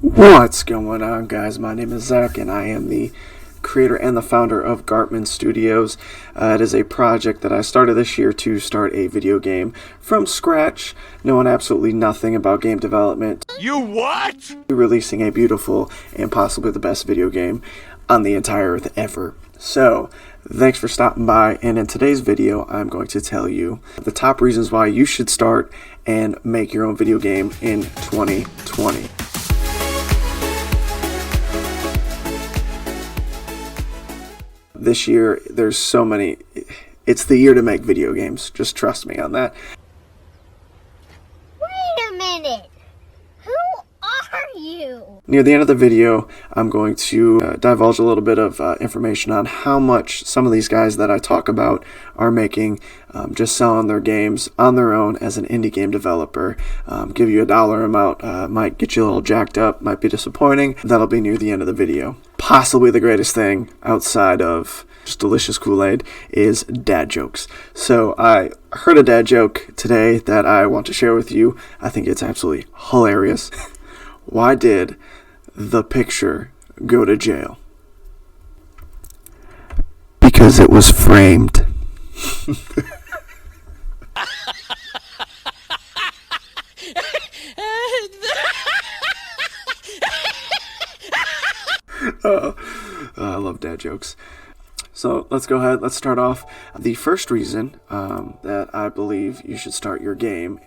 What's going on, guys? My name is Zach, and I am the creator and the founder of Gartmann Studios. It is a project that I started this year to start a video game from scratch, knowing absolutely nothing about game development. You what? Releasing a beautiful and possibly the best video game on the entire earth ever. So, thanks for stopping by, and in today's video, I'm going to tell you the top reasons why you should start and make your own video game in 2020. This year, there's so many. It's the year to make video games. Just trust me on that. Wait a minute. Who are you? Near the end of the video, I'm going to divulge a little bit of information on how much some of these guys that I talk about are making just selling their games on their own as an indie game developer. Give you a dollar amount, might get you a little jacked up, might be disappointing. That'll be near the end of the video. Possibly the greatest thing outside of just delicious Kool-Aid is dad jokes. So I heard a dad joke today that I want to share with you. I think it's absolutely hilarious. Why did the picture go to jail? Because it was framed. I love dad jokes. So let's go ahead. Let's start off. The first reason that I believe you should start your game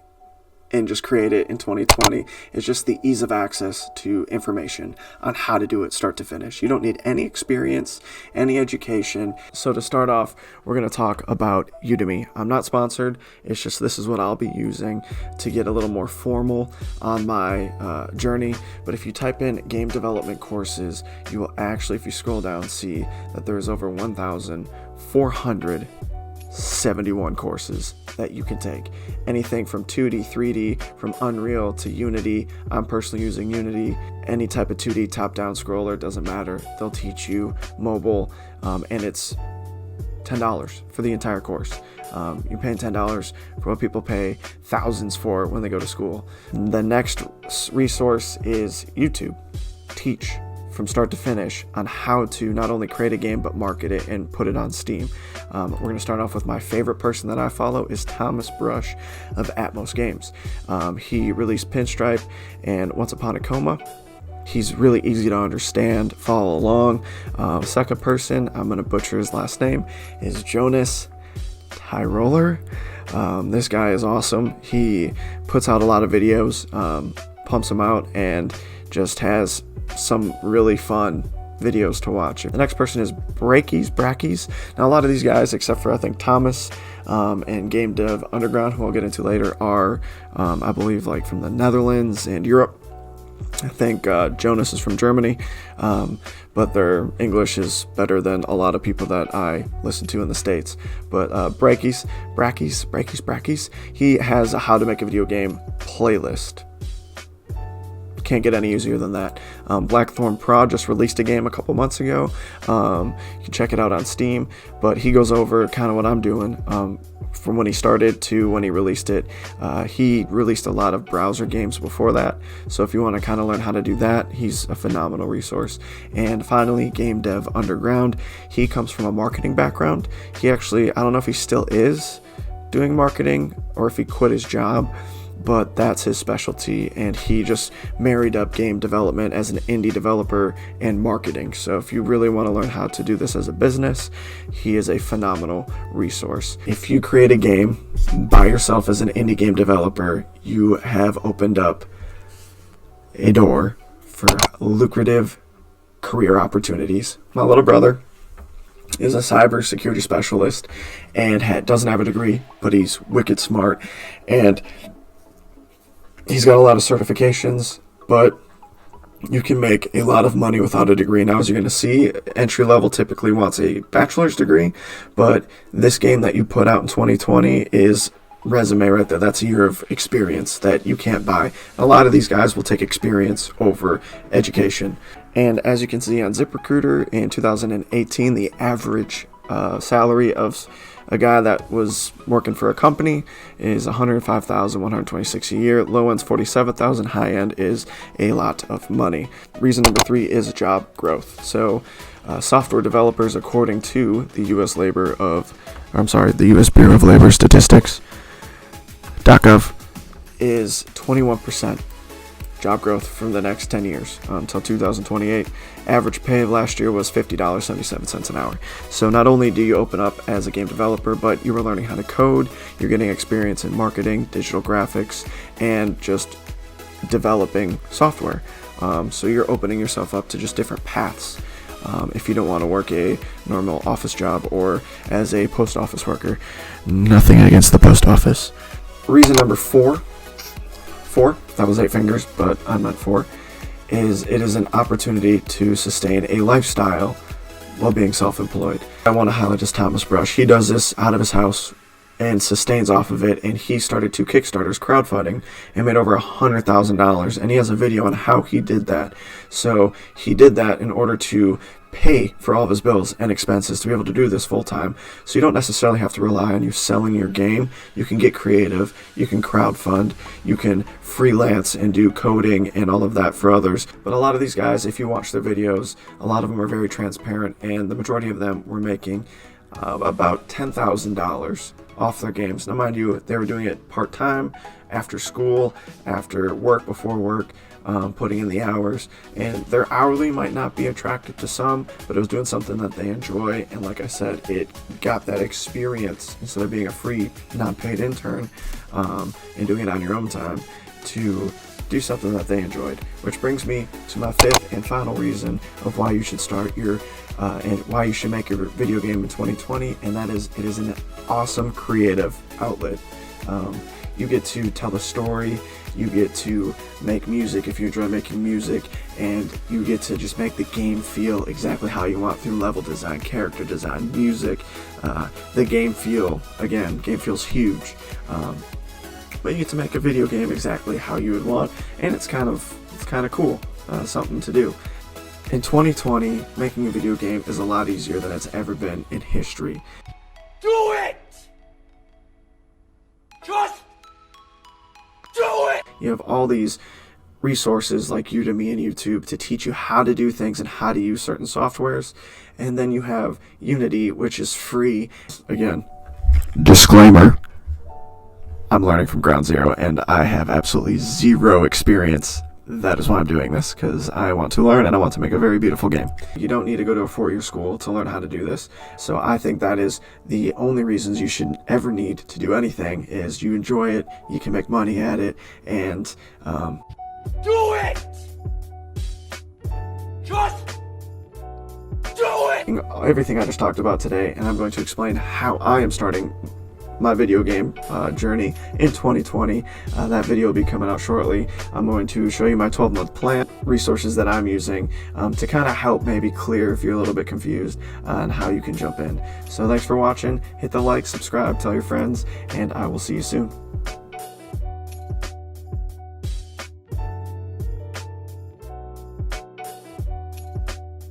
and just create it in 2020 is just the ease of access to information on how to do it start to finish. You don't need any experience, any education. So to start off, we're going to talk about Udemy. I'm not sponsored. It's just this is what I'll be using to get a little more formal on my journey. But if you type in game development courses, you will actually, if you scroll down, see that there's over 1,471 courses that you can take. Anything from 2D, 3D, from Unreal to Unity. I'm personally using Unity. Any type of 2D top-down scroller, doesn't matter. They'll teach you mobile, and it's $10 for the entire course. You're paying $10 for what people pay thousands for when they go to school. The next resource is YouTube. Teach from start to finish on how to not only create a game but market it and put it on Steam. We're going to start off with my favorite person that I follow is Thomas Brush of Atmos Games. He released Pinstripe and Once Upon a Coma. He's really easy to understand, follow along. Second person, I'm going to butcher his last name, is Jonas Tyroller. This guy is awesome. He puts out a lot of videos, pumps them out, and just has some really fun videos to watch. The next person is Brackeyes. Now a lot of these guys, except for I think Thomas and Game Dev Underground, who I'll get into later, are I believe like from the Netherlands and Europe. I think Jonas is from Germany, but their English is better than a lot of people that I listen to in the States. But Brackeyes, he has a how to make a video game playlist. Can't get any easier than that. Blackthronprod just released a game a couple months ago. You can check it out on Steam, but he goes over kind of what I'm doing from when he started to when he released it. He released a lot of browser games before that, so if you want to kind of learn how to do that, he's a phenomenal resource. And finally, Game Dev Underground. He comes from a marketing background. He actually, I don't know if he still is doing marketing or if he quit his job, but that's his specialty, and he just married up game development as an indie developer and marketing. So if you really want to learn how to do this as a business, he is a phenomenal resource. If you create a game by yourself as an indie game developer, you have opened up a door for lucrative career opportunities. My little brother is a cybersecurity specialist and doesn't have a degree, but he's wicked smart, and he's got a lot of certifications, but you can make a lot of money without a degree. Now, as you're going to see, entry level typically wants a bachelor's degree, but this game that you put out in 2020 is resume right there. That's a year of experience that you can't buy. A lot of these guys will take experience over education. And as you can see on ZipRecruiter in 2018, the average salary of A guy that was working for a company is $105,126 a year. Low end's $47,000. High end is a lot of money. Reason number 3 is job growth. So software developers, according to the U.S. Bureau of Labor Statistics, .gov, is 21% job growth for the next 10 years until 2028. Average pay of last year was $50.77 an hour. So not only do you open up as a game developer, but you are learning how to code, you're getting experience in marketing, digital graphics, and just developing software. So you're opening yourself up to just different paths. If you don't want to work a normal office job or as a post office worker. Nothing against the post office. Reason number 4, that was 8 fingers, but I meant 4, is it is an opportunity to sustain a lifestyle while being self-employed. I want to highlight just Thomas Brush. He does this out of his house and sustains off of it, and he started 2 Kickstarters crowdfunding and made over $100,000, and he has a video on how he did that. So he did that in order to pay for all of his bills and expenses to be able to do this full time. So you don't necessarily have to rely on you selling your game. You can get creative, you can crowdfund, you can freelance and do coding and all of that for others. But a lot of these guys, if you watch their videos, a lot of them are very transparent, and the majority of them were making about $10,000 off their games. Now mind you, they were doing it part-time, after school, after work, before work, putting in the hours, and their hourly might not be attractive to some, but it was doing something that they enjoy, and like I said, it got that experience instead of being a free, non-paid intern, and doing it on your own time, to do something that they enjoyed. Which brings me to my 5th and final reason of why you should start your and why you should make your video game in 2020, and that is, it is an awesome creative outlet. You get to tell a story, you get to make music if you enjoy making music, and you get to just make the game feel exactly how you want through level design, character design, music. The game feels huge. But you get to make a video game exactly how you would want, and it's kind of cool, something to do. In 2020, making a video game is a lot easier than it's ever been in history. Do it! Just do it! You have all these resources like Udemy and YouTube to teach you how to do things and how to use certain softwares. And then you have Unity, which is free. Again, disclaimer, I'm learning from ground zero and I have absolutely zero experience. That is why I'm doing this, because I want to learn and I want to make a very beautiful game. You don't need to go to a 4-year school to learn how to do this. So I think that is the only reasons you should ever need to do anything, is you enjoy it, you can make money at it, and do it! Just do it! Everything I just talked about today, and I'm going to explain how I am starting my video game journey in 2020. That video will be coming out shortly. I'm going to show you my 12-month plan, resources that I'm using to kind of help maybe clear if you're a little bit confused on how you can jump in. So thanks for watching. Hit the like, subscribe, tell your friends, and I will see you soon.